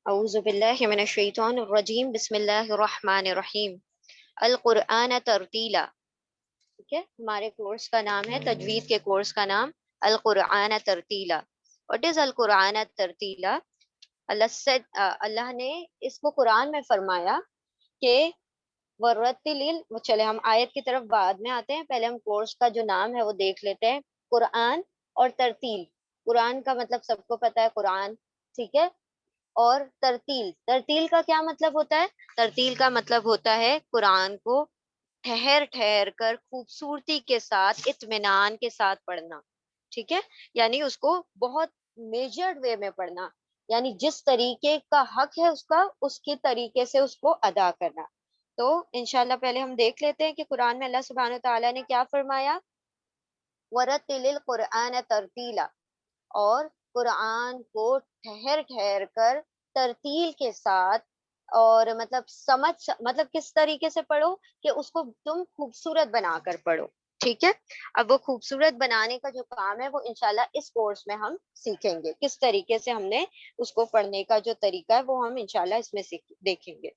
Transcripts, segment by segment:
اعوذ باللہ من الشیطان الرجیم، بسم اللہ الرحمن الرحیم۔ القرآن ترتیلا، ٹھیک ہے، ہمارے کورس کا نام ہے، تجوید کے کورس کا نام القرآن ترتیلا۔ واٹ از القرآن ترتیلا؟ اللہ نے اس کو قرآن میں فرمایا کہ چلے ہم آیت کی طرف بعد میں آتے ہیں، پہلے ہم کورس کا جو نام ہے وہ دیکھ لیتے ہیں۔ قرآن اور ترتیل، قرآن کا مطلب سب کو پتا ہے، قرآن، ٹھیک ہے، اور ترتیل، ترتیل کا کیا مطلب ہوتا ہے؟ ترتیل کا مطلب ہوتا ہے قرآن کو ٹھہر ٹھہر کر خوبصورتی کے ساتھ اطمینان کے ساتھ پڑھنا، ٹھیک ہے، یعنی اس کو بہت میجرڈ وے میں پڑھنا، یعنی جس طریقے کا حق ہے اس کا، اس کے طریقے سے اس کو ادا کرنا۔ تو انشاءاللہ پہلے ہم دیکھ لیتے ہیں کہ قرآن میں اللہ سبحانہ تعالیٰ نے کیا فرمایا۔ وَرَتِّلِ الْقُرْآنَ تَرْتِیلًا، اور قرآن کو ٹھہر ٹھہر کر ترتیل کے ساتھ، اور مطلب کس طریقے سے پڑھو کہ اس کو تم خوبصورت بنا کر پڑھو، ٹھیک ہے۔ اب وہ خوبصورت بنانے کا جو کام ہے وہ انشاءاللہ اس کورس میں ہم سیکھیں گے، کس طریقے سے ہم نے اس کو پڑھنے کا جو طریقہ ہے وہ ہم انشاءاللہ اس میں دیکھیں گے۔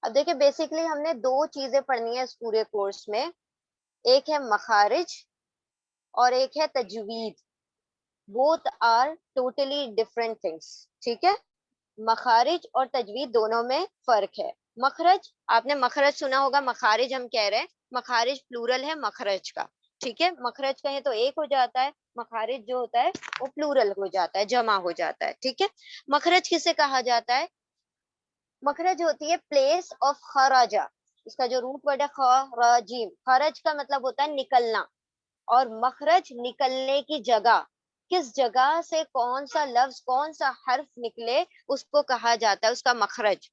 اب دیکھیں، بیسیکلی ہم نے دو چیزیں پڑھنی ہے اس پورے کورس میں، ایک ہے مخارج اور ایک ہے تجوید۔ both are totally different things، ٹھیک ہے۔ مخارج اور تجوید دونوں میں فرق ہے۔ مخرج، آپ نے مخرج سنا ہوگا، مخارج ہم کہہ رہے ہیں، مخارج پلورل ہے مخرج کا، ٹھیک ہے، مخرج کہیں تو ایک ہو جاتا ہے، مخارج جو ہوتا ہے وہ پلورل ہو جاتا ہے، جمع ہو جاتا ہے، ٹھیک ہے۔ مخرج کسے کہا جاتا ہے؟ مخرج ہوتی ہے پلیس آف خراجہ، اس کا جو روٹ ورڈ ہے خراجیم، خرج کا مطلب ہوتا ہے نکلنا، اور مخرج نکلنے کی جگہ، کس جگہ سے کون سا لفظ کون سا حرف نکلے اس کو کہا جاتا ہے اس کا مخرج،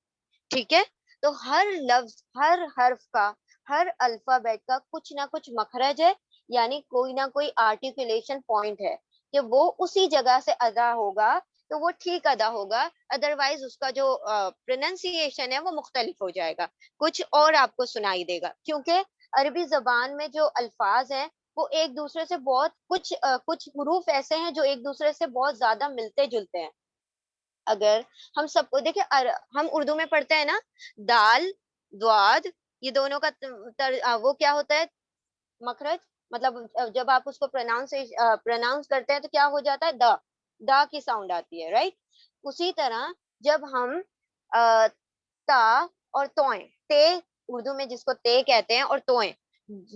ٹھیک ہے۔ تو ہر لفظ، ہر حرف کا، ہر الفابیٹ کا کچھ نہ کچھ مخرج ہے، یعنی کوئی نہ کوئی آرٹیکولیشن پوائنٹ ہے کہ وہ اسی جگہ سے ادا ہوگا تو وہ ٹھیک ادا ہوگا، ادروائز اس کا جو پروننسیشن ہے وہ مختلف ہو جائے گا، کچھ اور آپ کو سنائی دے گا، کیونکہ عربی زبان میں جو الفاظ ہیں وہ ایک دوسرے سے بہت کچھ حروف ایسے ہیں جو ایک دوسرے سے بہت زیادہ ملتے جلتے ہیں۔ اگر ہم سب کو دیکھیں، ہم اردو میں پڑھتے ہیں نا، دال، دواد، یہ دونوں کا وہ کیا ہوتا ہے مخرج، مطلب جب آپ اس کو پروناؤنس کرتے ہیں تو کیا ہو جاتا ہے، دا کی ساؤنڈ آتی ہے، رائٹ۔ اسی طرح جب ہم تا اور توئیں، تے اردو میں جس کو تے کہتے ہیں، اور توئیں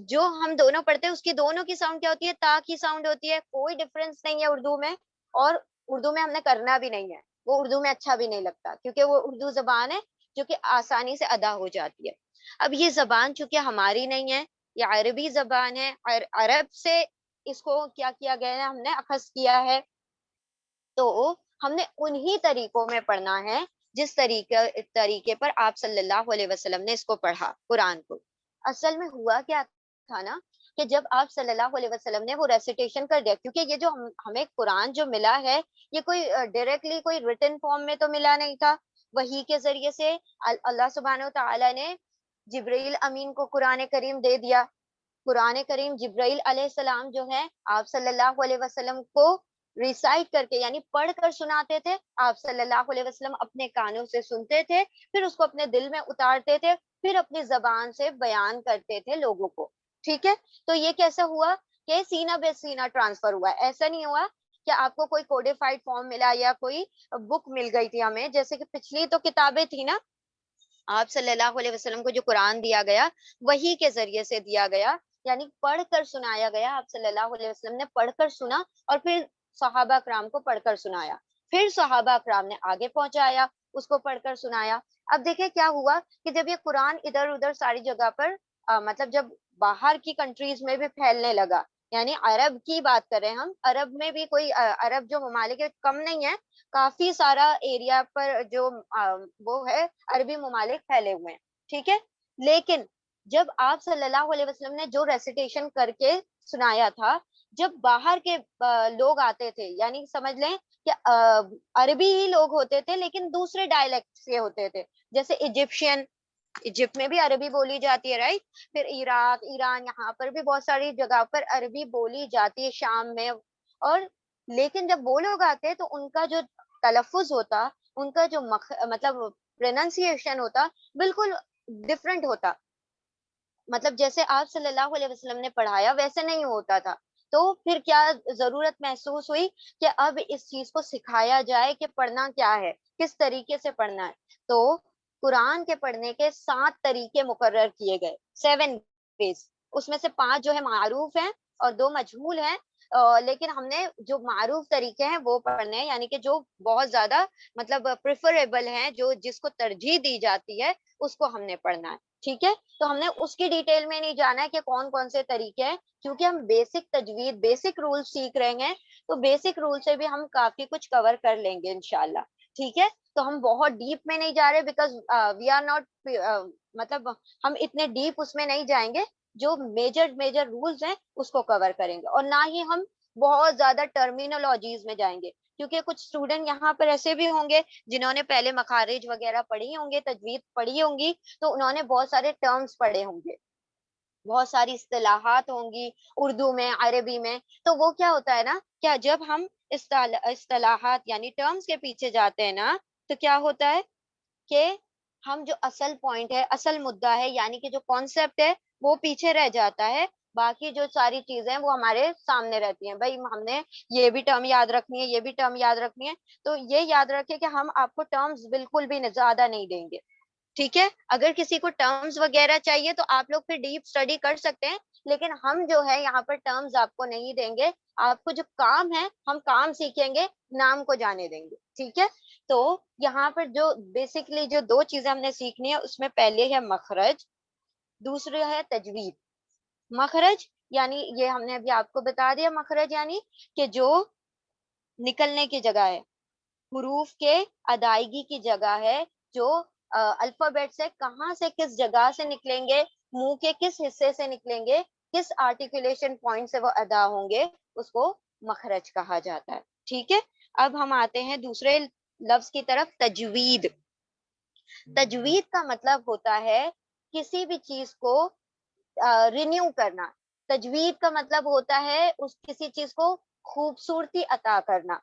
جو ہم دونوں پڑھتے ہیں اس کی دونوں کی ساؤنڈ کیا ہوتی ہے؟ تا کی ساؤنڈ ہوتی ہے، کوئی ڈفرنس نہیں ہے اردو میں، اور اردو میں ہم نے کرنا بھی نہیں ہے، وہ اردو میں اچھا بھی نہیں لگتا، کیونکہ وہ اردو زبان ہے جو کہ آسانی سے ادا ہو جاتی ہے۔ اب یہ زبان چونکہ ہماری نہیں ہے، یہ عربی زبان ہے، عرب سے اس کو کیا کیا گیا ہے، ہم نے اخذ کیا ہے، تو ہم نے انہی طریقوں میں پڑھنا ہے جس طریقے پر آپ صلی اللہ علیہ وسلم نے اس کو پڑھا، قرآن کو۔ اصل میں ہوا کیا تھا نا، کہ جب آپ صلی اللہ علیہ وسلم نے وہ ریسیٹیشن کر دیا، کیونکہ یہ جو ہمیں قرآن جو ملا ہے یہ کوئی ڈائریکٹلی کوئی ریٹن فارم میں تو ملا نہیں تھا، وحی کے ذریعے سے اللہ سبحانہ وتعالی نے جبرائیل امین کو قرآن کریم دے دیا۔ قرآن کریم جبرائیل علیہ السلام جو ہے آپ صلی اللہ علیہ وسلم کو ریسائٹ کر کے، یعنی پڑھ کر سناتے تھے، آپ صلی اللہ علیہ وسلم اپنے کانوں سے سنتے تھے، پھر اس کو اپنے دل میں اتارتے تھے، پھر اپنی زبان سے بیان کرتے تھے لوگوں کو، ٹھیک ہے۔ تو یہ کیسا ہوا کہ سینہ بے سینہ ٹرانسفر ہوا، ایسا نہیں ہوا کہ آپ کو کوئی کوڈیفائڈ فارم ملا یا کوئی بک مل گئی تھی ہمیں، جیسے کہ پچھلی تو کتابیں تھی نا، آپ صلی اللہ علیہ وسلم کو جو قرآن دیا گیا وہی کے ذریعے سے دیا گیا، یعنی پڑھ کر سنایا گیا، آپ صلی اللہ علیہ وسلم نے پڑھ کر سنا، اور پھر صحابہ کرام کو پڑھ کر سنایا، پھر صحابہ کرام نے آگے پہنچایا، اس کو پڑھ کر سنایا۔ اب دیکھیں کیا ہوا کہ جب یہ قرآن ادھر ادھر ساری جگہ پر مطلب جب باہر کی کنٹریز میں بھی پھیلنے لگا، یعنی عرب کی بات کریں ہم، عرب میں بھی کوئی عرب جو ممالک کم نہیں ہے، کافی سارا ایریا پر جو وہ ہے عربی ممالک پھیلے ہوئے ہیں، ٹھیک ہے۔ لیکن جب آپ صلی اللہ علیہ وسلم نے جو ریسیٹیشن کر کے سنایا تھا، جب باہر کے لوگ آتے تھے، یعنی سمجھ لیں کہ عربی ہی لوگ ہوتے تھے لیکن دوسرے ڈائلیکٹ سے ہوتے تھے، جیسے ایجپشین، ایجپٹ میں بھی عربی بولی جاتی ہے، رائٹ، پھر عراق، ایران، یہاں پر بھی بہت ساری جگہ پر عربی بولی جاتی ہے، شام میں، اور لیکن جب وہ لوگ آتے ہیں تو ان کا جو تلفظ ہوتا, ان کا جو مطلب پروننسیشن ہوتا, بالکل ڈفرینٹ ہوتا. مطلب جیسے آپ صلی اللہ علیہ وسلم نے پڑھایا ویسے نہیں ہوتا تھا. تو پھر کیا ضرورت محسوس ہوئی کہ اب اس چیز کو سکھایا جائے کہ پڑھنا کیا ہے, کس طریقے سے پڑھنا ہے. تو قرآن کے پڑھنے کے 7 طریقے مقرر کیے گئے, 7 ways. اس میں سے 5 جو ہے معروف ہیں اور 2 مجہول ہیں. لیکن ہم نے جو معروف طریقے ہیں وہ پڑھنے ہیں, یعنی کہ جو بہت زیادہ مطلب پریفریبل ہیں, جو جس کو ترجیح دی جاتی ہے اس کو ہم نے پڑھنا ہے. ٹھیک ہے, تو ہم نے اس کی ڈیٹیل میں نہیں جانا ہے کہ کون کون سے طریقے ہیں, کیونکہ ہم بیسک تجوید, بیسک رول سیکھ رہے ہیں, تو بیسک رول سے بھی ہم کافی کچھ کور کر لیں گے انشاءاللہ. ٹھیک ہے, تو ہم بہت ڈیپ میں نہیں جا رہے, بیکاز وی آر ناٹ مطلب ہم اتنے ڈیپ اس میں نہیں جائیں گے. جو میجر رولز ہیں اس کو کور کریں گے, اور نہ ہی ہم بہت زیادہ ٹرمینالوجیز میں جائیں گے, کیونکہ کچھ اسٹوڈنٹ یہاں پر ایسے بھی ہوں گے جنہوں نے پہلے مخارج وغیرہ پڑھی ہوں گے, تجوید پڑھی ہوں گی, تو انہوں نے بہت سارے ٹرمز پڑھے ہوں گے, بہت ساری اصطلاحات ہوں گی اردو میں, عربی میں. تو وہ کیا ہوتا ہے نا, کیا جب ہم اصطلاحات یعنی ٹرمز کے پیچھے جاتے ہیں نا, تو کیا ہوتا ہے کہ ہم جو اصل پوائنٹ ہے, اصل مدعا ہے, یعنی کہ جو کانسیپٹ ہے وہ پیچھے رہ جاتا ہے. باقی جو ساری چیزیں وہ ہمارے سامنے رہتی ہیں. بھائی ہم نے یہ بھی ٹرم یاد رکھنی ہے, یہ بھی ٹرم یاد رکھنی ہے, تو یہ یاد رکھے کہ ہم آپ کو ٹرمز بالکل بھی زیادہ نہیں دیں گے. ٹھیک ہے, اگر کسی کو ٹرمز وغیرہ چاہیے تو آپ لوگ پھر ڈیپ اسٹڈی کر سکتے ہیں, لیکن ہم جو ہے یہاں پر ٹرمز آپ کو نہیں دیں گے. آپ کو جو کام ہے ہم کام سیکھیں گے, نام کو جانے دیں گے. ٹھیک ہے, تو یہاں پر جو بیسکلی جو 2 چیزیں ہم نے سیکھنی ہے, اس میں پہلے ہے مخرج, دوسرے ہے تجوید. مخرج یعنی یہ ہم نے ابھی آپ کو بتا دیا, مخرج یعنی کہ جو نکلنے کی جگہ ہے, حروف کے ادائیگی کی جگہ ہے, جو الفابیٹ سے کہاں سے کس جگہ سے نکلیں گے, منہ کے کس حصے سے نکلیں گے, کس آرٹیکولیشن پوائنٹ سے وہ ادا ہوں گے, اس کو مخرج کہا جاتا ہے. ٹھیک ہے, اب ہم آتے ہیں دوسرے لفظ کی طرف, تجوید. تجوید کا مطلب ہوتا ہے کسی بھی چیز کو رینیو کرنا. تجوید کا مطلب ہوتا ہے اس کسی چیز کو خوبصورتی عطا کرنا.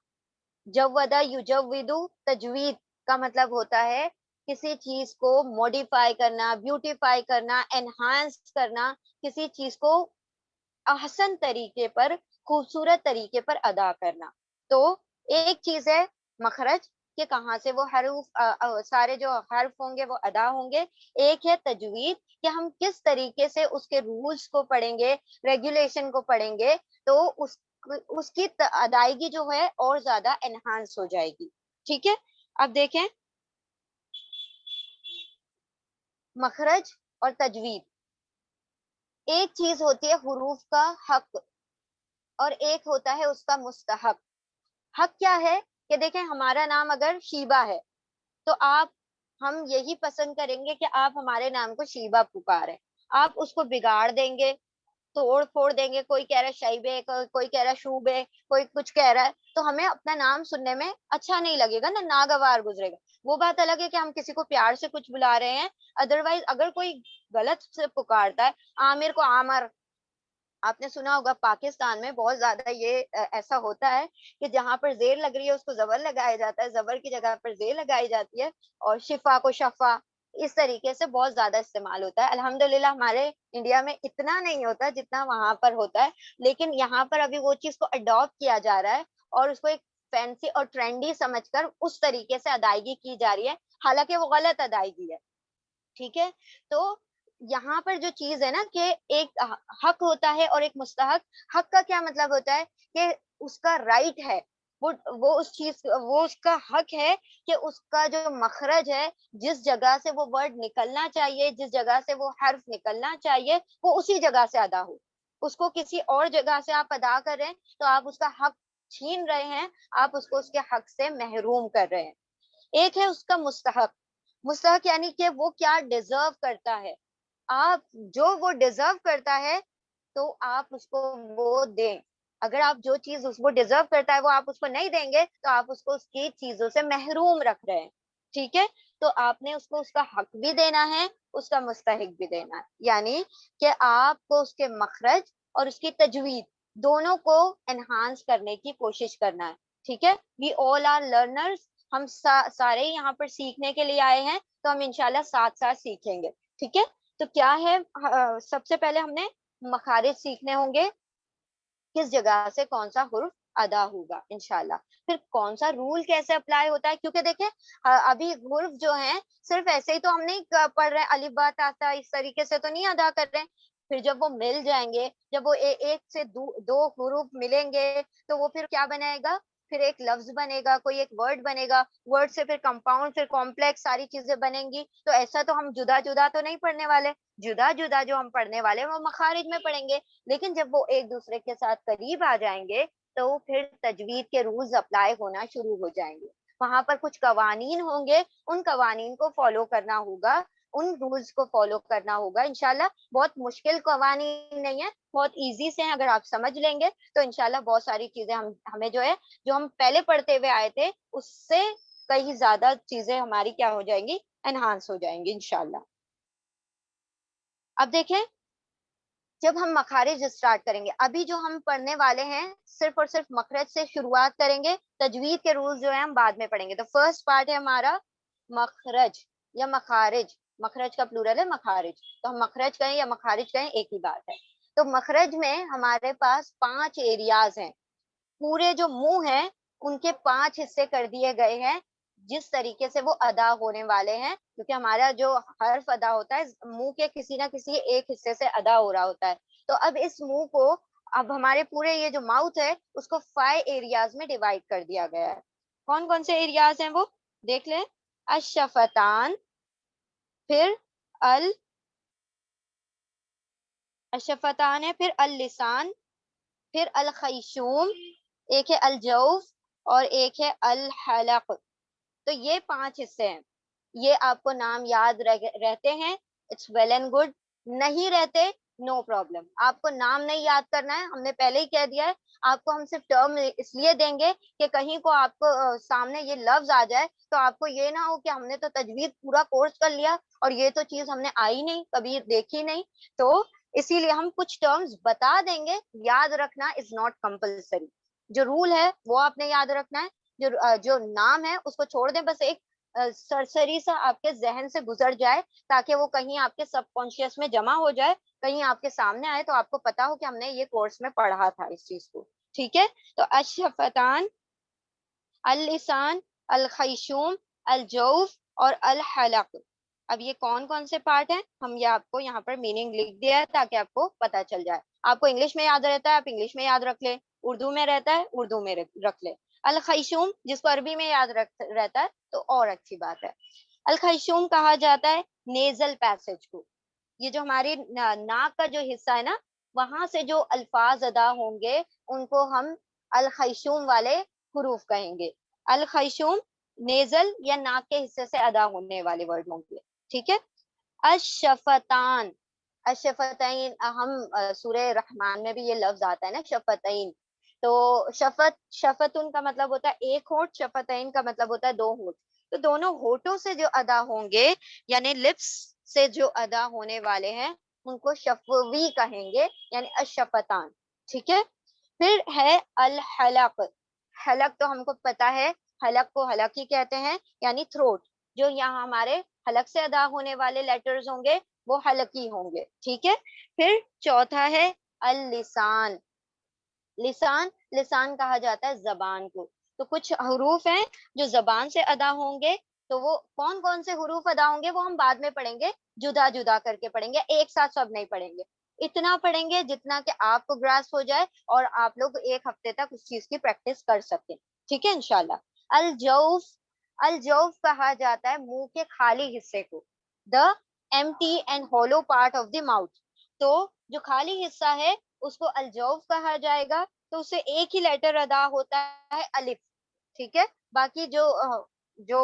جودا یجودو, تجوید کا مطلب ہوتا ہے کسی چیز کو موڈیفائی کرنا, بیوٹیفائی کرنا, انہانس کرنا, کسی چیز کو احسن طریقے پر, خوبصورت طریقے پر ادا کرنا. تو ایک چیز ہے مخرج کہ کہاں سے وہ حروف سارے جو حرف ہوں گے وہ ادا ہوں گے. ایک ہے تجوید کہ ہم کس طریقے سے اس کے رولز کو پڑھیں گے, ریگولیشن کو پڑھیں گے, تو اس کی ادائیگی جو ہے اور زیادہ انہانس ہو جائے گی. ٹھیک ہے, اب دیکھیں مخرج اور تجوید. ایک چیز ہوتی ہے حروف کا حق, اور ایک ہوتا ہے اس کا مستحق. حق کیا ہے کہ دیکھیں ہمارا نام اگر شیبہ ہے, تو ہم یہی پسند کریں گے کہ آپ ہمارے نام کو شیبہ پکاریں. آپ اس کو بگاڑ دیں گے, توڑ پھوڑ دیں گے, کوئی کہہ رہا ہے شیبے, کوئی کہہ رہا ہے شوبے, کوئی کچھ کہہ رہا ہے, تو ہمیں اپنا نام سننے میں اچھا نہیں لگے گا نا, ناگوار گزرے گا. وہ بات الگ ہے کہ ہم کسی کو پیار سے کچھ بلا رہے ہیں, ادروائز اگر کوئی غلط سے پکارتا ہے, عامر کو عامر, آپ نے سنا ہوگا پاکستان میں بہت زیادہ یہ ایسا ہوتا ہے کہ جہاں پر زیر لگ رہی ہے اس کو زبر لگایا جاتا ہے, زبر کی جگہ پر زیر لگائی جاتی ہے, اور شفا کو شفا, اس طریقے سے بہت زیادہ استعمال ہوتا ہے. الحمدللہ ہمارے انڈیا میں اتنا نہیں ہوتا جتنا وہاں پر ہوتا ہے, لیکن یہاں پر ابھی وہ چیز کو اڈاپٹ کیا جا رہا ہے, اور اس کو ایک فینسی اور ٹرینڈی سمجھ کر اس طریقے سے ادائیگی کی جا رہی ہے, حالانکہ وہ غلط ادائیگی ہے. ٹھیک ہے, تو یہاں پر جو چیز ہے نا کہ ایک حق ہوتا ہے اور ایک مستحق. حق کا کیا مطلب ہوتا ہے کہ اس کا رائٹ ہے, وہ اس چیز, وہ اس کا حق ہے کہ اس کا جو مخرج ہے, جس جگہ سے وہ ورڈ نکلنا چاہیے, جس جگہ سے وہ حرف نکلنا چاہیے, وہ اسی جگہ سے ادا ہو. اس کو کسی اور جگہ سے آپ ادا کر رہے ہیں تو آپ اس کا حق چھین رہے ہیں, آپ اس کو اس کے حق سے محروم کر رہے ہیں. ایک ہے اس کا مستحق. مستحق یعنی کہ وہ کیا ڈیزرو کرتا ہے, آپ جو وہ ڈیزرو کرتا ہے تو آپ اس کو وہ دیں. اگر آپ جو چیز اس کو ڈیزرو کرتا ہے وہ آپ اس کو نہیں دیں گے, تو آپ اس کو اس کی چیزوں سے محروم رکھ رہے ہیں. ٹھیک ہے, تو آپ نے اس کو اس کا حق بھی دینا ہے, اس کا مستحق بھی دینا ہے, یعنی کہ آپ کو اس کے مخرج اور اس کی تجوید دونوں کو انہانس کرنے کی کوشش کرنا ہے. ٹھیک ہے, وی آل آر لرنرز, ہم سارے یہاں پر سیکھنے کے لیے آئے ہیں, تو ہم انشاءاللہ ساتھ ساتھ سیکھیں گے. ٹھیک ہے, تو کیا ہے, سب سے پہلے ہم نے مخارج سیکھنے ہوں گے, کس جگہ سے کون سا حرف ادا ہوگا انشاءاللہ. پھر کون سا رول کیسے اپلائی ہوتا ہے, کیونکہ دیکھیں ابھی حرف جو ہیں صرف ایسے ہی تو ہم نہیں پڑھ رہے, الف با تا سا اس طریقے سے تو نہیں ادا کر رہے ہیں. پھر جب وہ مل جائیں گے, جب وہ ایک سے دو حروف ملیں گے, تو وہ پھر کیا بنائے گا, پھر ایک لفظ بنے گا, کوئی ایک ورڈ بنے گا, ورڈ سے پھر کمپاؤنڈ, پھر کمپلیکس, ساری چیزیں بنیں گی. تو ایسا تو ہم جدا جدا تو نہیں پڑھنے والے, جدا جدا جو ہم پڑھنے والے وہ مخارج میں پڑھیں گے. لیکن جب وہ ایک دوسرے کے ساتھ قریب آ جائیں گے, تو پھر تجوید کے رولز اپلائی ہونا شروع ہو جائیں گے. وہاں پر کچھ قوانین ہوں گے, ان قوانین کو فالو کرنا ہوگا, ان رولز کو فالو کرنا ہوگا انشاءاللہ. بہت مشکل قوانین نہیں ہے, بہت ایزی سے ہیں, اگر آپ سمجھ لیں گے تو انشاءاللہ بہت ساری چیزیں ہمیں جو ہے, جو ہم پہلے پڑھتے ہوئے آئے تھے اس سے کئی زیادہ چیزیں ہماری کیا ہو جائیں گی, انہانس ہو جائیں گی انشاءاللہ. اب دیکھیں, جب ہم مخارج اسٹارٹ کریں گے, ابھی جو ہم پڑھنے والے ہیں صرف اور صرف مخرج سے شروعات کریں گے, تجوید کے رولز جو ہیں ہم بعد میں پڑھیں گے. تو فرسٹ پارٹ ہے ہمارا مخرج یا مخارج, مخرج کا پلورل ہے مخارج, تو ہم مخرج کہیں یا مخارج کہیں ایک ہی بات ہے. تو مخرج میں ہمارے پاس 5 ایریاز ہیں, پورے جو منہ ہیں ان کے 5 حصے کر دیے گئے ہیں, جس طریقے سے وہ ادا ہونے والے ہیں, کیونکہ ہمارا جو حرف ادا ہوتا ہے منہ کے کسی نہ کسی ایک حصے سے ادا ہو رہا ہوتا ہے. تو اب اس منہ کو, اب ہمارے پورے یہ جو ماؤتھ ہے اس کو 5 ایریاز میں ڈیوائڈ کر دیا گیا ہے. کون کون سے ایریاز ہیں وہ دیکھ لیں. الشفتان, پھر الشفتان ہے, پھر اللسان, پھر الخیشوم, ایک ہے الجوف, اور ایک ہے الحلق. تو یہ 5 حصے ہیں. یہ آپ کو نام یاد رہتے ہیں, اٹس ویل اینڈ گڈ. نہیں رہتے, نو پرابلم. آپ کو نام نہیں یاد کرنا ہے, ہم نے پہلے ہی کہہ دیا ہے. آپ کو ہم صرف ٹرم اس لیے دیں گے کہ کہیں کو آپ کو سامنے یہ لفظ آ جائے تو آپ کو یہ نہ ہو کہ ہم نے تو تجوید پورا کورس کر لیا اور یہ تو چیز ہم نے آئی نہیں, کبھی دیکھی نہیں. تو اسی لیے ہم کچھ ٹرمز بتا دیں گے, یاد رکھنا از ناٹ کمپلسری. جو رول ہے وہ آپ نے یاد رکھنا ہے, جو نام ہے اس کو چھوڑ دیں, بس ایک سرسری سا آپ کے ذہن سے گزر جائے, تاکہ وہ کہیں آپ کے سب کانشیس میں جمع ہو جائے, کہیں آپ کے سامنے آئے تو آپ کو پتا ہو کہ ہم نے یہ کورس میں پڑھا تھا اس چیز کو. ٹھیک ہے, تو الشفتان, اللسان, الخیشوم, الجوف اور الحلق. اب یہ کون کون سے پارٹ ہیں, ہم یہ آپ کو یہاں پر میننگ لکھ دیا ہے تاکہ آپ کو پتا چل جائے. آپ کو انگلش میں یاد رہتا ہے آپ انگلش میں یاد رکھ لیں, اردو میں رہتا ہے اردو میں رکھ لیں. الخیشوم جس کو عربی میں یاد رہتا ہے تو اور اچھی بات ہے. الخیشوم کہا جاتا ہے نیزل پیسج کو. یہ جو ہماری ناک کا جو حصہ ہے نا, وہاں سے جو الفاظ ادا ہوں گے ان کو ہم الخیشوم والے حروف کہیں گے. الخیشوم نیزل یا ناک کے حصے سے ادا ہونے والے ورڈ ہوں گے. ٹھیک ہے. الشفتان, الشفتین, ہم سورہ رحمان میں بھی یہ لفظ آتا ہے نا شفتین. تو شفتن کا مطلب ہوتا ہے ایک ہونٹ, شفتین کا مطلب ہوتا ہے 2 ہونٹ. تو دونوں ہونٹوں سے جو ادا ہوں گے, یعنی لپس سے جو ادا ہونے والے ہیں ان کو شفوی کہیں گے, یعنی الشفتان. ٹھیک ہے. پھر ہے الحلق. حلق تو ہم کو پتا ہے, حلق کو حلق ہی کہتے ہیں, یعنی تھروٹ. جو یہاں ہمارے حلق سے ادا ہونے والے لیٹرز ہوں گے وہ حلقی ہوں گے. ٹھیک ہے. پھر چوتھا ہے اللسان. لسان, لسان کہا جاتا ہے زبان کو. تو کچھ حروف ہیں جو زبان سے ادا ہوں گے, تو وہ کون کون سے حروف ادا ہوں گے وہ ہم بعد میں پڑھیں گے, جدا جدا کر کے پڑھیں گے, ایک ساتھ سب نہیں پڑھیں گے. اتنا پڑھیں گے جتنا کہ آپ کو گراسپ ہو جائے اور آپ لوگ ایک ہفتے تک اس چیز کی پریکٹس کر سکیں. ٹھیک ہے انشاءاللہ. الجوف, الجوف کہا جاتا ہے منہ کے خالی حصے کو, the empty and hollow part of the mouth. تو جو خالی حصہ ہے اس کو الجوف کہا جائے گا. تو اسے ایک ہی لیٹر ادا ہوتا ہے الف. ٹھیک ہے. باقی جو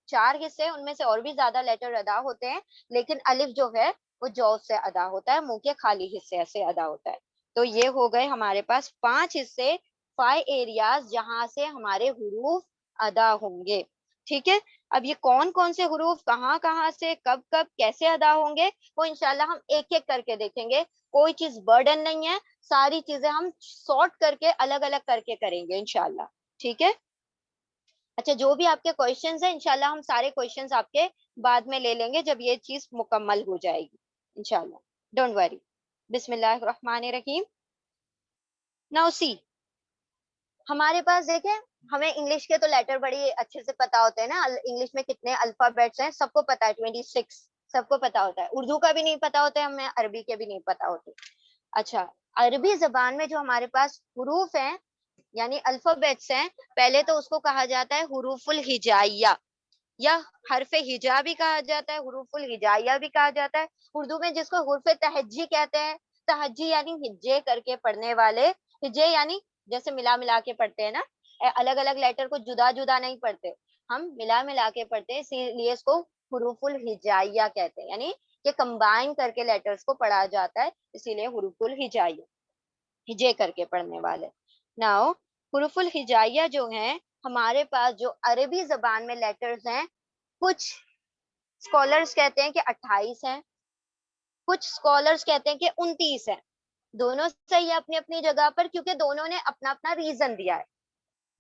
4 حصے ان میں سے اور بھی زیادہ لیٹر ادا ہوتے ہیں, لیکن الف جو ہے وہ جوف سے ادا ہوتا ہے, منہ کے خالی حصے سے ادا ہوتا ہے. تو یہ ہو گئے ہمارے پاس 5 حصے, 5 ایریاز جہاں سے ہمارے حروف ادا ہوں گے. ٹھیک ہے. اب یہ کون کون سے حروف کہاں کہاں سے کب کب کیسے ادا ہوں گے وہ انشاءاللہ ہم ایک ایک کر کے دیکھیں گے. کوئی چیز برڈن نہیں ہے, ساری چیزیں ہم سارٹ کر کے الگ الگ کر کے کریں گے انشاءاللہ. ٹھیک ہے. اچھا جو بھی آپ کے کوشچنز ہیں انشاءاللہ ہم سارے کوشچنز آپ کے بعد میں لے لیں گے جب یہ چیز مکمل ہو جائے گی انشاءاللہ. Don't worry. بسم اللہ الرحمن الرحیم. ناؤ سی ہمارے پاس دیکھیں ہمیں انگلش کے تو لیٹر بڑی اچھے سے پتا ہوتے ہیں نا. انگلش میں کتنے الفابیٹس ہیں سب کو پتا ہے 26 سب کو پتا ہوتا ہے. اردو کا بھی نہیں پتا ہوتا ہے ہمیں, عربی کے بھی نہیں پتا ہوتے. اچھا عربی زبان میں جو ہمارے پاس حروف ہیں یعنی الفابیٹس ہیں, پہلے تو اس کو کہا جاتا ہے حروف الہجائیہ یا حرف ہجا بھی کہا جاتا ہے, حروف الہجائیہ بھی کہا جاتا ہے. اردو میں جس کو حرف تہجی کہتے ہیں, تہجی یعنی ہجے کر کے پڑھنے والے. ہجے یعنی جیسے ملا ملا کے پڑھتے ہیں نا, الگ الگ لیٹر کو جدا جدا نہیں پڑھتے, ہم ملا ملا کے پڑھتے ہیں, اسی لیے اس کو حروف الہجائیہ کہتے ہیں. یعنی کہ کمبائن کر کے لیٹرز کو پڑھا جاتا ہے, اسی لیے حروف الہجائیہ, ہجے کر کے پڑھنے والے. ناؤ حروف الہجائیہ جو ہیں ہمارے پاس جو عربی زبان میں لیٹرز ہیں, کچھ اسکالرس کہتے ہیں کہ 28 ہیں, کچھ اسکالرس کہتے ہیں کہ 29 ہیں. دونوں صحیح ہے اپنی اپنی جگہ پر, کیونکہ دونوں نے اپنا اپنا ریزن دیا ہے.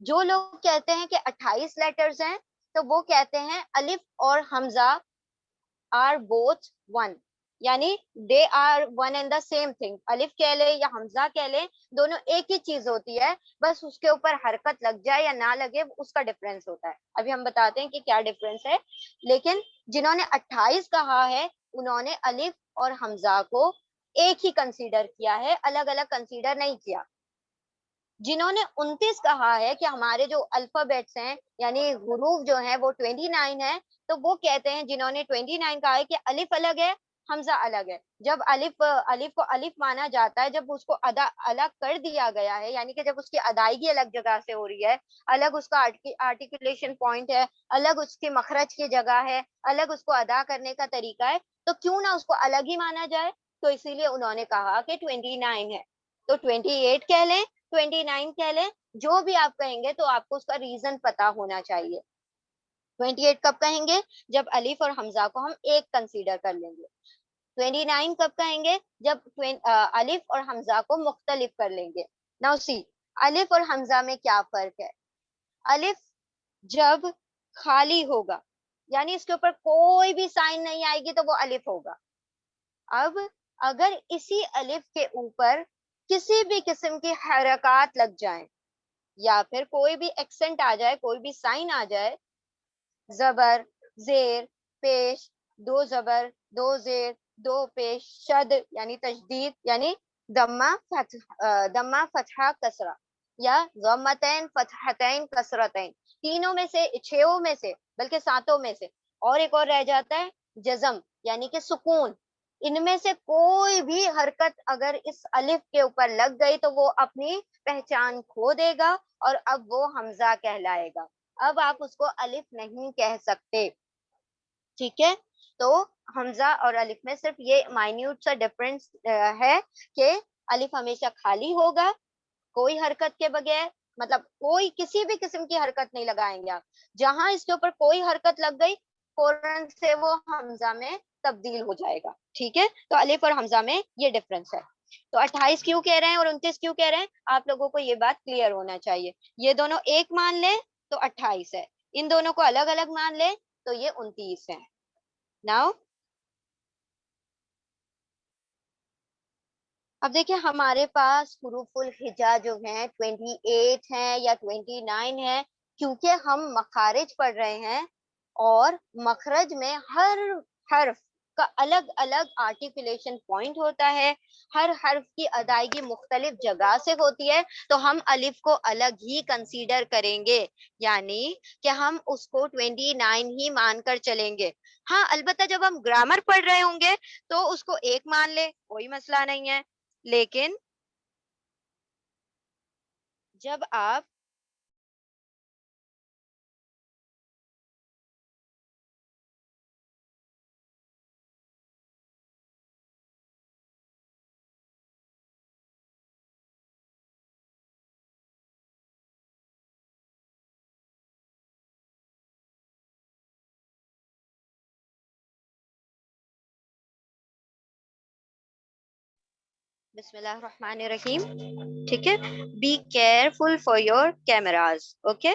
جو لوگ کہتے ہیں کہ 28 لیٹرز ہیں تو وہ کہتے ہیں الف اور حمزہ are both one, یعنی they are one and the same thing. الف کہہ لے یا حمزہ کہہ لے, دونوں ایک ہی چیز ہوتی ہے, بس اس کے اوپر حرکت لگ جائے یا نہ لگے اس کا ڈفرینس ہوتا ہے. ابھی ہم بتاتے ہیں کہ کیا ڈفرینس ہے. لیکن جنہوں نے 28 کہا ہے انہوں نے الف اور حمزہ کو ایک ہی کنسیڈر کیا ہے, الگ الگ کنسیڈر نہیں کیا. جنہوں نے 29 کہا ہے کہ ہمارے جو الفابیٹس ہیں یعنی حروف جو ہیں وہ 29 ہے, تو وہ کہتے ہیں جنہوں نے 29 کہا ہے کہ الف الگ ہے حمزہ الگ ہے. جب الف کو الف مانا جاتا ہے جب اس کو الگ کر دیا گیا ہے, یعنی کہ جب اس کی ادائیگی الگ جگہ سے ہو رہی ہے, الگ اس کا آرٹیکولیشن پوائنٹ ہے, الگ اس کے مخرج کی جگہ ہے, الگ اس کو ادا کرنے کا طریقہ ہے, تو کیوں نہ اس کو الگ ہی مانا جائے. تو اسی لیے انہوں نے کہا کہ 29 ہے, تو 28 کہہ لیں 29 کہہ لیں, جو بھی آپ کہیں گے تو آپ کو اس کا ریزن پتا ہونا چاہیے. 28 کب کہیں گے جب الف اور حمزہ کو ہم ایک کنسیڈر کر لیں گے. 29 کب کہیں گے جب الف اور حمزہ کو مختلف کر لیں گے. ناؤ سی الف اور حمزہ میں کیا فرق ہے. الف جب خالی ہوگا یعنی اس کے اوپر کوئی بھی سائن نہیں آئے گی تو وہ الف ہوگا. اب اگر اسی الف کے اوپر کسی بھی قسم کی حرکات لگ جائیں یا پھر کوئی بھی ایکسنٹ آ جائے, کوئی بھی سائن آ جائے, زبر زیر پیش, دو زبر دو زیر دو پیش, شد یعنی تشدید یعنی دمہ فتحہ کسرہ, یا ضمتین فتحتین کسرتین, تینوں میں سے چھوں میں سے بلکہ ساتوں میں سے, اور ایک اور رہ جاتا ہے جزم یعنی کہ سکون. ان میں سے کوئی بھی حرکت اگر اس الف کے اوپر لگ گئی تو وہ اپنی پہچان کھو دے گا اور اب وہ حمزہ کہلائے گا. اب آپ اس کو الف نہیں کہہ سکتے. ٹھیک ہے, تو حمزہ اور الف میں صرف یہ مائنیوٹ سا ڈفرنس ہے کہ الف ہمیشہ خالی ہوگا کوئی حرکت کے بغیر, مطلب کوئی کسی بھی قسم کی حرکت نہیں لگائیں گے آپ. جہاں اس کے اوپر کوئی حرکت لگ گئی فوراً سے وہ حمزہ میں تبدیل ہو جائے گا. ٹھیک ہے, تو الف اور حمزہ میں یہ ڈفرنس ہے. تو 28 کیوں کہہ رہے ہیں اور 29 کیوں کہہ رہے ہیں, آپ لوگوں کو یہ بات کلیئر ہونا چاہیے. یہ دونوں ایک مان لیں تو 28 ہے, ان دونوں کو الگ الگ مان لیں تو یہ 29 ہے. ناؤ اب دیکھیں ہمارے پاس حروف الہجا جو ہیں 28 ہیں یا 29 ہیں, کیونکہ ہم مخارج پڑھ رہے ہیں اور مخرج میں ہر حرف کا الگ الگ آرٹیکولیشن پوائنٹ ہوتا ہے, ہر حرف کی ادائیگی مختلف جگہ سے ہوتی ہے, تو ہم الف کو الگ ہی کنسیڈر کریں گے, یعنی کہ ہم اس کو 29 ہی مان کر چلیں گے. ہاں البتہ جب ہم گرامر پڑھ رہے ہوں گے تو اس کو ایک مان لے, کوئی مسئلہ نہیں ہے. لیکن جب آپ بسم اللہ الرحمن الرحیم. ٹھیک ہے, be careful for your cameras. Okay,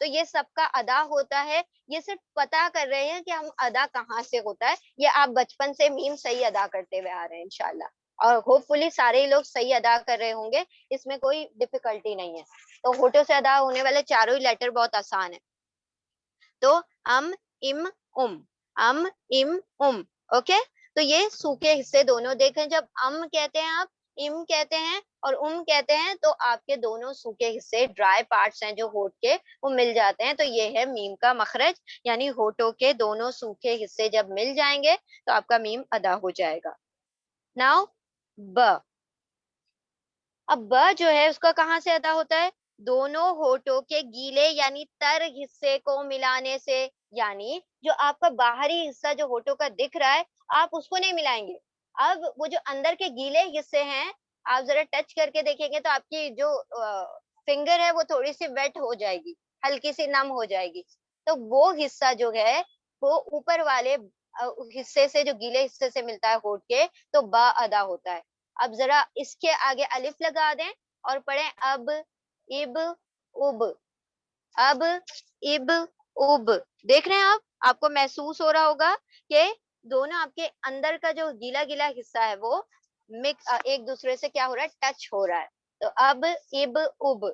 تو یہ سب کا ادا ہوتا ہے. یہ صرف پتا کر رہے ہیں کہ ہم ادا کہاں سے ہوتا ہے. یہ آپ بچپن سے میم صحیح ادا کرتے ہوئے آ رہے ہیں انشاءاللہ, اور ہوپ فلی سارے لوگ صحیح ادا کر رہے ہوں گے, اس میں کوئی ڈیفیکلٹی نہیں ہے. تو ہونٹوں سے ادا ہونے والے چاروں ہی لیٹر بہت آسان ہے. تو ام ام ام ام اوکے. تو یہ سوکھے حصے دونوں دیکھیں, جب ام کہتے ہیں آپ, ام کہتے ہیں اور کہتے ہیں, تو آپ کے دونوں سوکھے حصے ڈرائی پارٹس ہیں جو ہونٹ کے, وہ مل جاتے ہیں. تو یہ ہے میم کا مخرج, یعنی ہونٹوں کے دونوں سوکھے حصے جب مل جائیں گے تو آپ کا میم ادا ہو جائے گا. ناؤ ب. اب ب جو ہے اس کا کہاں سے ادا ہوتا ہے؟ دونوں ہونٹوں کے گیلے یعنی تر حصے کو ملانے سے. یعنی جو آپ کا باہری حصہ جو ہونٹوں کا دکھ رہا ہے, آپ اس کو نہیں ملائیں گے. اب وہ جو اندر کے گیلے حصے ہیں, آپ ذرا ٹچ کر کے دیکھیں گے تو آپ کی جو فنگر ہے وہ تھوڑی سی ویٹ ہو جائے گی, ہلکی سی نم ہو جائے گی. تو وہ حصہ جو ہے وہ اوپر والے حصے سے, جو گیلے حصے سے ملتا ہے ہونٹ کے, تو با ادا ہوتا ہے. اب ذرا اس کے آگے الف لگا دیں اور پڑھیں اب اب اب اب اب اب. دیکھ رہے ہیں آپ کو محسوس ہو رہا ہوگا کہ دونوں آپ کے اندر کا جو گیلا گیلا حصہ ہے وہ ایک دوسرے سے کیا ہو رہا ہے, ٹچ ہو رہا ہے. تو اب اب اب.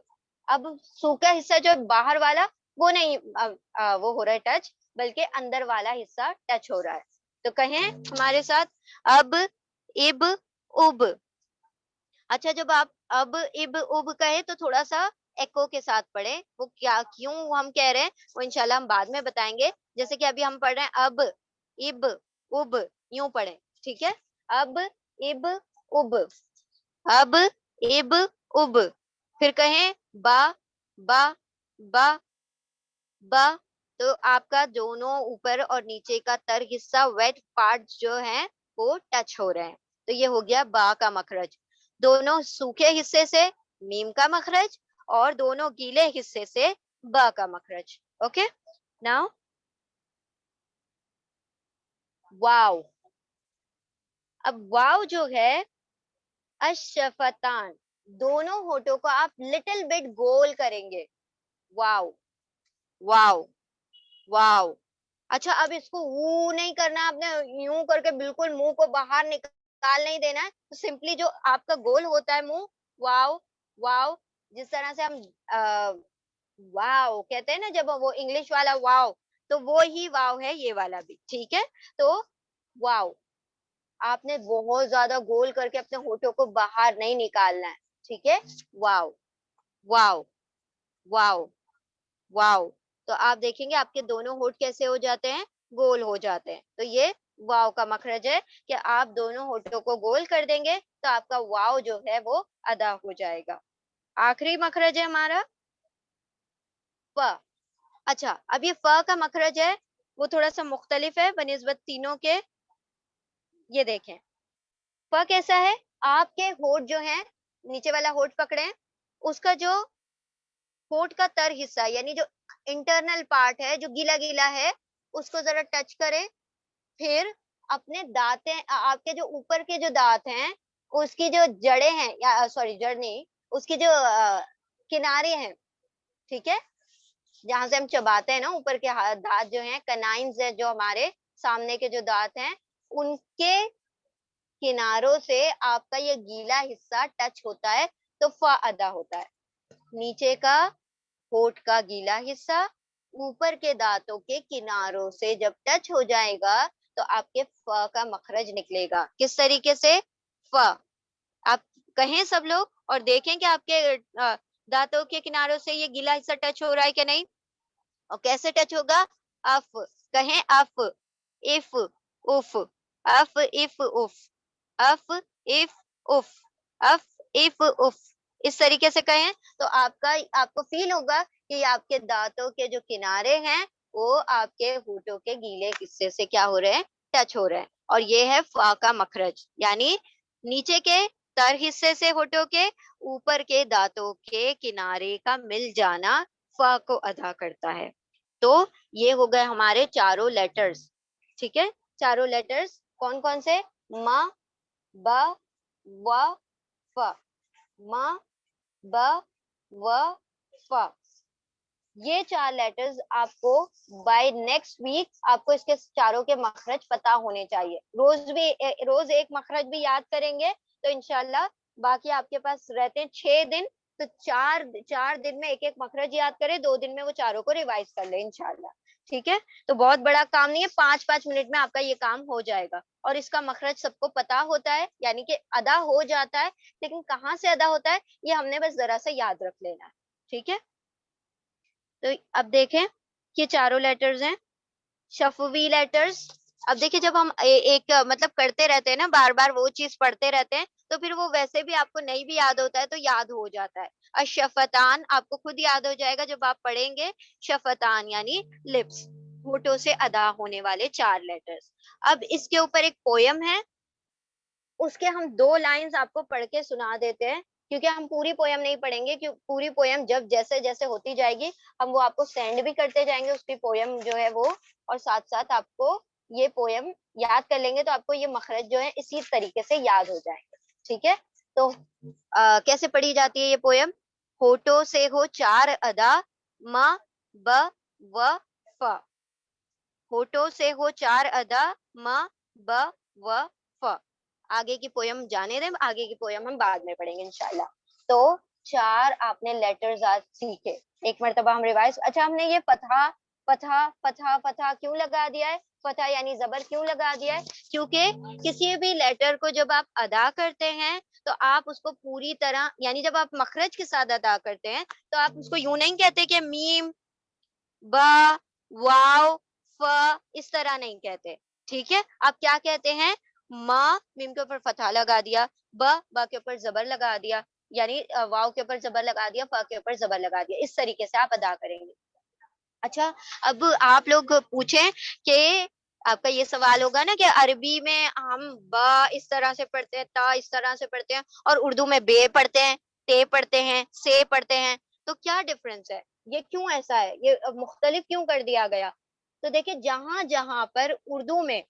اب سوکھا حصہ جو باہر والا وہ نہیں وہ ہو رہا ہے ٹچ, بلکہ اندر والا حصہ ٹچ ہو رہا ہے. تو کہیں ہمارے ساتھ اب اب اب. اچھا, جب آپ اب اب اب کہے تو تھوڑا سا ایکو کے ساتھ پڑھیں. وہ کیا کیوں ہم کہہ رہے ہیں وہ انشاءاللہ ہم بعد میں بتائیں گے. جیسے کہ ابھی ہم پڑھ رہے ہیں اب اب اب, یوں پڑھیں, ٹھیک ہے. اب اب اب اب اب اب. پھر کہیں با با با با. تو آپ کا دونوں اوپر اور نیچے کا تر حصہ, ویٹ پارٹ جو ہیں وہ ٹچ ہو رہے ہیں. تو یہ ہو گیا با کا مخرج. دونوں سوکھے حصے سے میم کا مخرج, اور دونوں گیلے حصے سے با کا مخرج. اوکے. ناؤ واو. اب واو جو ہے, اشفتان, دونوں ہونٹوں کو آپ لٹل بٹ گول کریں گے. واو واو واو. اچھا, اب اس کو وہ نہیں کرنا آپ نے, یوں کر کے بالکل منہ کو باہر نکال نہیں دینا ہے. تو سمپلی جو آپ کا گول ہوتا ہے منہ, واو واو, جس طرح سے ہم واو کہتے ہیں نا جب وہ انگلش والا واو, تو وہ ہی واو ہے یہ والا بھی, ٹھیک ہے. تو واو آپ نے بہت زیادہ گول کر کے اپنے ہونٹوں کو باہر نہیں نکالنا ہے, ٹھیک ہے. واو واو واو واو. تو آپ دیکھیں گے آپ کے دونوں ہونٹ کیسے ہو جاتے ہیں, گول ہو جاتے ہیں. تو یہ واو کا مخرج ہے کہ آپ دونوں ہونٹوں کو گول کر دیں گے تو آپ کا واو جو ہے وہ ادا ہو جائے گا. آخری مخرج ہے ہمارا ف. اچھا, اب یہ ف کا مخرج ہے وہ تھوڑا سا مختلف ہے بنسبت تینوں کے. یہ دیکھیں ف کیسا ہے, آپ کے ہونٹ جو ہیں, نیچے والا ہونٹ پکڑیں, اس کا جو ہونٹ کا تر حصہ یعنی جو انٹرنل پارٹ ہے جو گیلا گیلا ہے, اس کو ذرا ٹچ کریں. پھر اپنے دانتیں, آپ کے جو اوپر کے جو دانت ہیں اس کی جو جڑیں ہیں, یا سوری جڑ نہیں, اس کی جو کنارے ہیں, ٹھیک ہے, جہاں سے ہم چباتے ہیں نا, اوپر کے دانت جو ہیں, کنائنز ہیں جو ہمارے سامنے کے جو دانت ہیں, ان کے کناروں سے آپ کا یہ گیلا حصہ ٹچ ہوتا ہے تو ف ادا ہوتا ہے. نیچے کا ہونٹ کا گیلا حصہ اوپر کے دانتوں کے کناروں سے جب ٹچ ہو جائے گا تو آپ کے ف کا مخرج نکلے گا. کس طریقے سے؟ ف. آپ کہیں سب لوگ اور دیکھیں کہ آپ کے دانتوں کے کناروں سے یہ گیلا حصہ ٹچ ہو رہا ہے کہ نہیں, اور کیسے ٹچ ہوگا؟ اف. کہیں اف اف اف اف اف اف اف اف اف اف اف اف. اس طریقے سے کہیں تو آپ کو فیل ہوگا کہ آپ کے دانتوں کے جو کنارے ہیں وہ آپ کے ہونٹوں کے گیلے حصے سے کیا ہو رہے ہیں, ٹچ ہو رہے ہیں. اور یہ ہے فا کا مخرج, یعنی نیچے کے تر حصے سے ہونٹوں کے اوپر کے دانتوں کے کنارے کا مل جانا فا کو ادا کرتا ہے. تو یہ ہو گئے ہمارے چاروں لیٹرز, ٹھیک ہے. چاروں لیٹرز کون کون سے؟ ما با و ف. ما با و ف. یہ 4 لیٹرز آپ کو بائی نیکسٹ ویک آپ کو اس کے چاروں کے مخرج پتا ہونے چاہیے. روز ایک مخرج بھی یاد کریں گے تو انشاءاللہ باقی آپ کے پاس رہتے ہیں 6 دن, تو چار دن میں ایک ایک مخرج یاد کرے, 2 دن میں وہ چاروں کو ریوائز کر لے انشاءاللہ. ٹھیک ہے, تو بہت بڑا کام نہیں ہے, 5 منٹ میں آپ کا یہ کام ہو جائے گا. اور اس کا مخرج سب کو پتا ہوتا ہے, یعنی کہ ادا ہو جاتا ہے, لیکن کہاں سے ادا ہوتا ہے یہ ہم نے بس ذرا سا یاد رکھ لینا ہے. ٹھیک ہے, تو اب دیکھیں یہ چاروں لیٹرز ہیں شفوی لیٹرز. اب دیکھیں جب ہم ایک مطلب کرتے رہتے ہیں نا, بار بار وہ چیز پڑھتے رہتے ہیں, تو پھر وہ ویسے بھی آپ کو نہیں بھی یاد ہوتا ہے تو یاد ہو جاتا ہے. الشفتان آپ کو خود یاد ہو جائے گا جب آپ پڑھیں گے. شفتان یعنی لپس, ہونٹوں سے ادا ہونے والے 4 لیٹرز. اب اس کے اوپر ایک پویم ہے, اس کے ہم 2 لائنز آپ کو پڑھ کے سنا دیتے ہیں, کیونکہ ہم پوری پویم نہیں پڑھیں گے, پوری پویم جب جیسے جیسے ہوتی جائے گی ہم وہ آپ کو سینڈ بھی کرتے جائیں گے اس کی پویم جو ہے وہ, اور ساتھ ساتھ آپ کو یہ پویم یاد کر لیں گے تو آپ کو یہ مخرج جو ہے اسی طریقے سے یاد ہو جائیں گے. ٹھیک ہے, تو کیسے پڑھی جاتی ہے یہ پویم؟ ہونٹوں سے ہو 4 ادا, م ب و ف. ہونٹوں سے ہو 4 ادا, م ب و ف. آگے کی پویم جانے دیں, آگے کی پویم ہم بعد میں پڑھیں گے انشاءاللہ. تو 4 آپ نے لیٹرز آج سیکھے, ایک مرتبہ ہم ریوائز. اچھا, ہم نے یہ فتحہ فتحہ فتحہ فتحہ کیوں لگا دیا ہے؟ فتح یعنی زبر کیوں لگا دیا ہے؟ کیونکہ کسی بھی لیٹر کو جب آپ ادا کرتے ہیں تو آپ اس کو پوری طرح, یعنی جب آپ مخرج کے ساتھ ادا کرتے ہیں تو آپ اس کو یوں نہیں کہتے کہ میم با واو ف, اس طرح نہیں کہتے. ٹھیک ہے, آپ کیا کہتے ہیں؟ ماں, میم کے اوپر فتحہ لگا دیا, با کے اوپر زبر لگا دیا, یعنی واو کے اوپر زبر لگا دیا, فا کے اوپر زبر لگا دیا. اس طریقے سے آپ ادا کریں گے. اچھا, اب آپ لوگ پوچھیں کہ آپ کا یہ سوال ہوگا نا کہ عربی میں ہم با اس طرح سے پڑھتے ہیں, تا اس طرح سے پڑھتے ہیں, اور اردو میں بے پڑھتے ہیں, تے پڑھتے ہیں, سے پڑھتے ہیں, تو کیا ڈفرنس ہے؟ یہ کیوں ایسا ہے, یہ مختلف کیوں کر دیا گیا؟ تو دیکھیں, جہاں جہاں پر اردو میں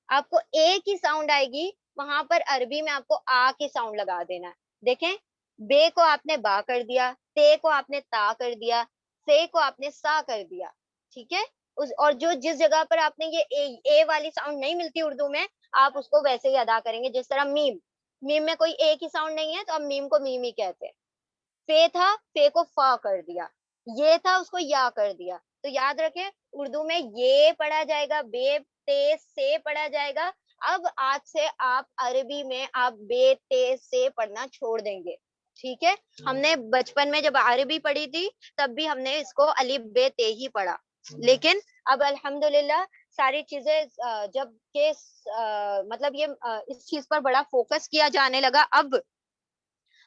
آپ کو ایک ہی ساؤنڈ آئے گی وہاں پر عربی میں آپ کو آ کی ساؤنڈ لگا دینا ہے. دیکھیں, بے کو آپ نے با کر دیا, تے کو آپ نے تا کر دیا, سے کو آپ نے سا کر دیا. ٹھیک ہے, اور جس جگہ پر آپ نے یہ اے والی ساؤنڈ نہیں ملتی اردو میں, آپ اس کو ویسے ہی ادا کریں گے. جس طرح میم, میم میں کوئی ایک ہی ساؤنڈ نہیں ہے تو آپ میم کو میم ہی کہتے ہیں. فے تھا, فے کو فا کر دیا, یہ تھا اس کو یا کر دیا. تو یاد رکھیں, اردو میں یہ پڑھا جائے گا, بے تے سے پڑھا جائے گا. اب آج سے آپ عربی میں آپ بے تے سے پڑھنا چھوڑ دیں گے. ٹھیک ہے, ہم نے بچپن میں جب عربی پڑھی تھی تب بھی ہم نے اس کو الف بے تے ہی پڑھا, لیکن اب الحمدللہ ساری چیزیں جب کہ مطلب یہ اس چیز پر بڑا فوکس کیا جانے لگا, اب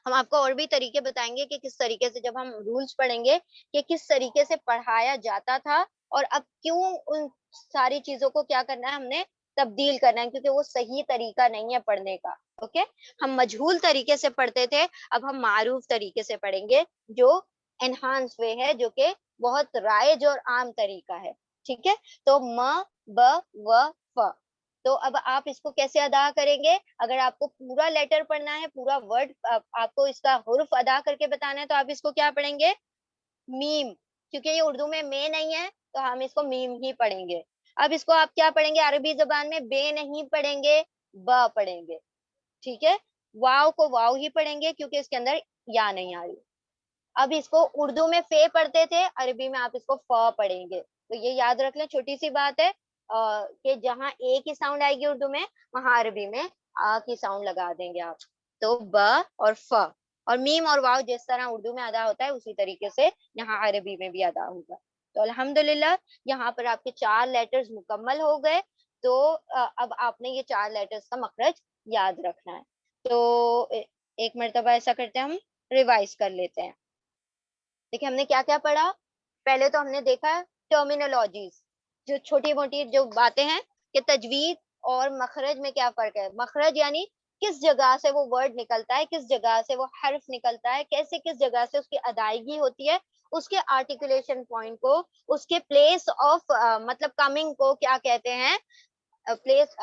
ہم آپ کو اور بھی طریقے بتائیں گے کہ کس طریقے سے جب ہم رولز پڑھیں گے کہ کس طریقے سے پڑھایا جاتا تھا, اور اب کیوں ان ساری چیزوں کو کیا کرنا ہے, ہم نے تبدیل کرنا ہے, کیونکہ وہ صحیح طریقہ نہیں ہے پڑھنے کا. اوکے, ہم مجہول طریقے سے پڑھتے تھے, اب ہم معروف طریقے سے پڑھیں گے جو انہانس وے ہے, جو کہ بہت رائج اور عام طریقہ ہے. ٹھیک ہے, تو م ب و ف. تو اب آپ اس کو کیسے ادا کریں گے؟ اگر آپ کو پورا لیٹر پڑھنا ہے, پورا ورڈ آپ کو اس کا حرف ادا کر کے بتانا ہے, تو آپ اس کو کیا پڑھیں گے؟ میم, کیونکہ یہ اردو میں نہیں ہے تو ہم اس کو میم ہی پڑھیں گے. اب اس کو آپ کیا پڑھیں گے عربی زبان میں؟ بے نہیں پڑھیں گے, با پڑھیں گے. ٹھیک ہے, واو کو واو ہی پڑھیں گے کیونکہ اس کے اندر یا نہیں آ رہی. اب اس کو اردو میں فے پڑھتے تھے, عربی میں آپ اس کو ف پڑھیں گے. تو یہ یاد رکھ لیں, چھوٹی سی بات ہے کہ جہاں ایک ہی ساؤنڈ آئے گی اردو میں, وہاں عربی میں آ کی ساؤنڈ لگا دیں گے آپ. تو ب اور ف, اور میم اور واو جس طرح اردو میں ادا ہوتا ہے اسی طریقے سے یہاں عربی میں بھی ادا ہوگا. تو الحمدللہ یہاں پر آپ کے 4 لیٹرز مکمل ہو گئے. تو اب آپ نے یہ 4 لیٹرز کا مخرج یاد رکھنا ہے. تو ایک مرتبہ ایسا کرتے ہیں, ہم ریوائز کر لیتے ہیں. دیکھیں ہم نے کیا کیا پڑھا. پہلے تو ہم نے دیکھا ٹرمینالوجیز, جو چھوٹی موٹی جو باتیں ہیں کہ تجوید اور مخرج میں کیا فرق ہے. مخرج یعنی کس جگہ سے وہ ورڈ نکلتا ہے, کس جگہ سے وہ حرف نکلتا ہے, کیسے کس جگہ سے اس کی ادائیگی ہوتی ہے, اس کے آرٹیکولیشن پوائنٹ کو, اس کے پلیس آف مطلب کمنگ کو کیا کہتے ہیں, پلیس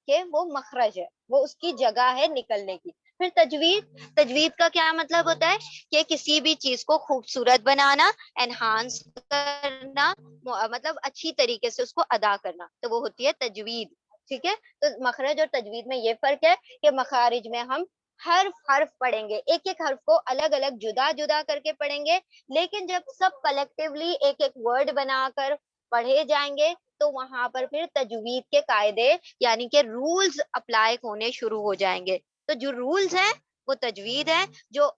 کہ وہ مخرج ہے, وہ اس کی جگہ ہے نکلنے کی. پھر تجوید، تجوید کا کیا مطلب ہوتا ہے کہ کسی بھی چیز کو خوبصورت بنانا، انہانس کرنا، مطلب اچھی طریقے سے اس کو ادا کرنا، تو وہ ہوتی ہے تجوید. ٹھیک ہے. تو مخرج اور تجوید میں یہ فرق ہے کہ مخارج میں ہم حرف پڑھیں گے، ایک ایک حرف کو الگ الگ جدا جدا کر کے پڑھیں گے، لیکن جب سب کلیکٹیولی ایک ایک ورڈ بنا کر پڑھے جائیں گے تو وہاں پر پھر تجوید کے قاعدے یعنی کہ رولز اپلائی ہونے شروع ہو جائیں گے. تو جو رولز ہیں وہ تجوید ہے، جو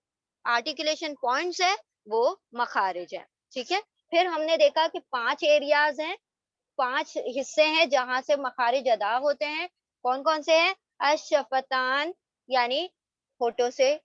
آرٹیکولیشن پوائنٹس ہے وہ مخارج ہے. ٹھیک ہے. پھر ہم نے دیکھا کہ 5 ایریاز ہیں، 5 حصے ہیں جہاں سے مخارج ادا ہوتے ہیں. کون کون سے ہیں؟ الشفتان یعنی ہونٹوں سے،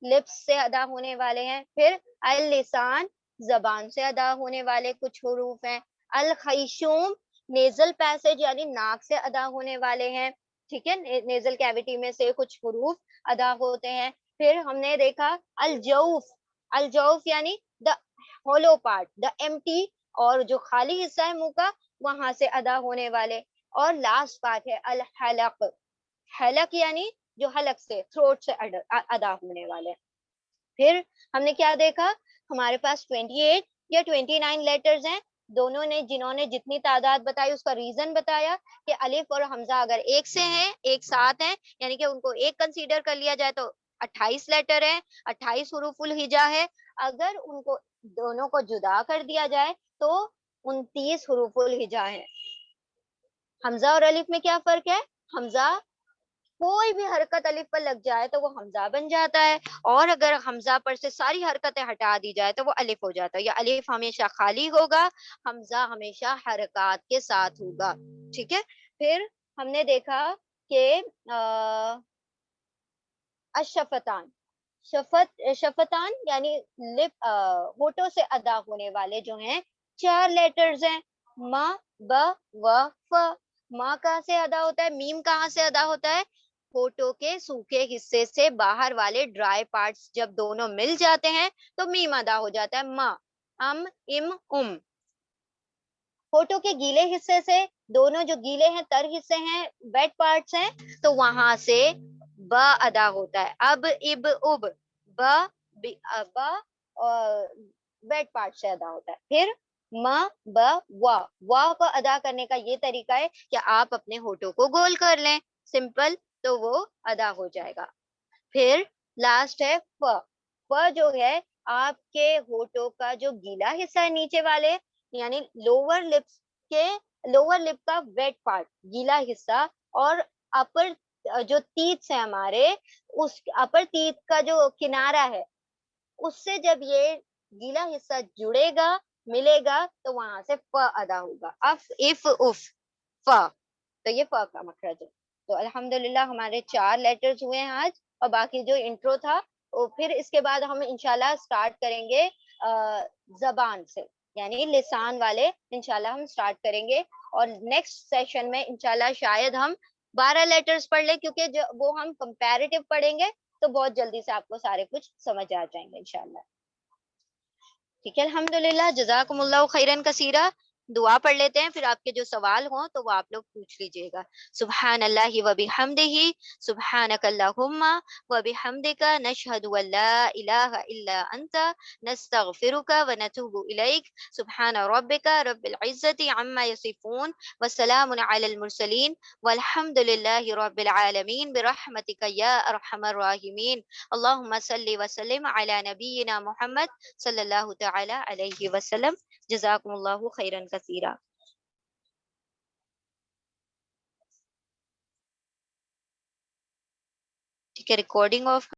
لپس سے ادا ہونے والے ہیں. پھر اللسان زبان سے ادا ہونے والے کچھ حروف ہیں. الخیشوم نیزل پیسج یعنی ناک سے ادا ہونے والے ہیں. ٹھیک ہے. نیزل کیوٹی میں سے کچھ حروف ادا ہوتے ہیں. پھر ہم نے دیکھا الجوف، الجوف یعنی دا ہولو پارٹ، دا ایمٹی، اور جو خالی حصہ ہے منہ کا وہاں سے ادا ہونے والے. اور لاسٹ پارٹ ہے الحلق، حلق یعنی جو حلق سے، تھروٹ سے ادا ہونے والے. پھر ہم نے کیا دیکھا؟ ہمارے پاس 28 یا 29 لیٹرز ہیں. دونوں نے جنہوں نے جتنی تعداد بتائی اس کا ریزن بتایا کہ الف اور حمزہ اگر ایک سے ہیں، ایک ساتھ ہیں، یعنی کہ ان کو ایک کنسیڈر کر لیا جائے تو 28 لیٹر ہے، 28 حروف الہجا ہے. اگر ان کو دونوں کو جدا کر دیا جائے تو 29 حروف الہجا ہے. حمزہ اور الف میں کیا فرق ہے؟ حمزہ کوئی بھی حرکت الف پر لگ جائے تو وہ حمزہ بن جاتا ہے، اور اگر حمزہ پر سے ساری حرکتیں ہٹا دی جائے تو وہ الف ہو جاتا ہے. یا الف ہمیشہ خالی ہوگا، حمزہ ہمیشہ حرکات کے ساتھ ہوگا. ٹھیک ہے. پھر ہم نے دیکھا کہ الشفتان، شفتان یعنی لپ، ہونٹوں سے ادا ہونے والے جو ہیں 4 لیٹرز ہیں. ما، ب، و، ف. ما کہاں سے ادا ہوتا ہے؟ میم کہاں سے ادا ہوتا ہے؟ ہونٹوں کے سوکھے حصے سے باہر والے ڈرائی پارٹس جب دونوں مل جاتے ہیں تو میم ادا ہو جاتا ہے. ما، ام، ام، ام. ہونٹوں کے گیلے حصے سے، دونوں جو گیلے ہیں تر حصے ہیں، ویٹ پارٹس ہیں، تو وہاں سے با ادا ہوتا ہے. اب، اب، اب. با، با ویٹ پارٹ سے ادا ہوتا ہے. پھر ما، با، وا. وا کو ادا کرنے کا یہ طریقہ ہے کہ آپ اپنے ہونٹوں کو گول کر لیں، سمپل، تو وہ ادا ہو جائے گا. پھر لاسٹ ہے ف. ف جو ہے آپ کے ہونٹوں کا جو گیلا حصہ ہے نیچے والے یعنی لوور لپس کے، لوور لپ کا ویٹ پارٹ گیلا حصہ، اور اپر جو تیت ہے ہمارے، اس اپر تیت کا جو کنارہ ہے اس سے جب یہ گیلا حصہ جڑے گا، ملے گا، تو وہاں سے ف ادا ہوگا. اف، اف، اف، ف. تو یہ ف کا مخرج ہے. تو الحمدللہ ہمارے 4 لیٹرز ہوئے ہیں آج، اور باقی جو انٹرو تھا پھر اس کے بعد ہم انشاءاللہ سٹارٹ کریں گے زبان سے، یعنی لسان والے انشاءاللہ ہم سٹارٹ کریں گے. اور نیکسٹ سیشن میں انشاءاللہ شاید ہم 12 لیٹرز پڑھ لیں، کیونکہ وہ ہم کمپیریٹیو پڑھیں گے تو بہت جلدی سے آپ کو سارے کچھ سمجھ آ جائیں گے انشاءاللہ. ٹھیک ہے. الحمدللہ. جزاکم اللہ خیرن کثیرہ. دعا پڑھ لیتے ہیں، پھر آپ کے جو سوال ہوں تو وہ آپ لوگ پوچھ لیجئے گا. سبحان اللہ و بحمدہ، سبحانک اللہم و بحمدک، نشہد ان لا الہ الا انت، نستغفرک و نتوب الیک. سبحان ربک رب العزت عما یصفون، وسلام علی المرسلین، والحمد للہ رب العالمین، برحمتک یا ارحم الراحمین. اللہم صلی وسلم علی نبینا محمد صلی اللہ تعالی علیہ وسلم. جزاکم اللہ خیرا کثیرا. ٹھیک ہے. Recording of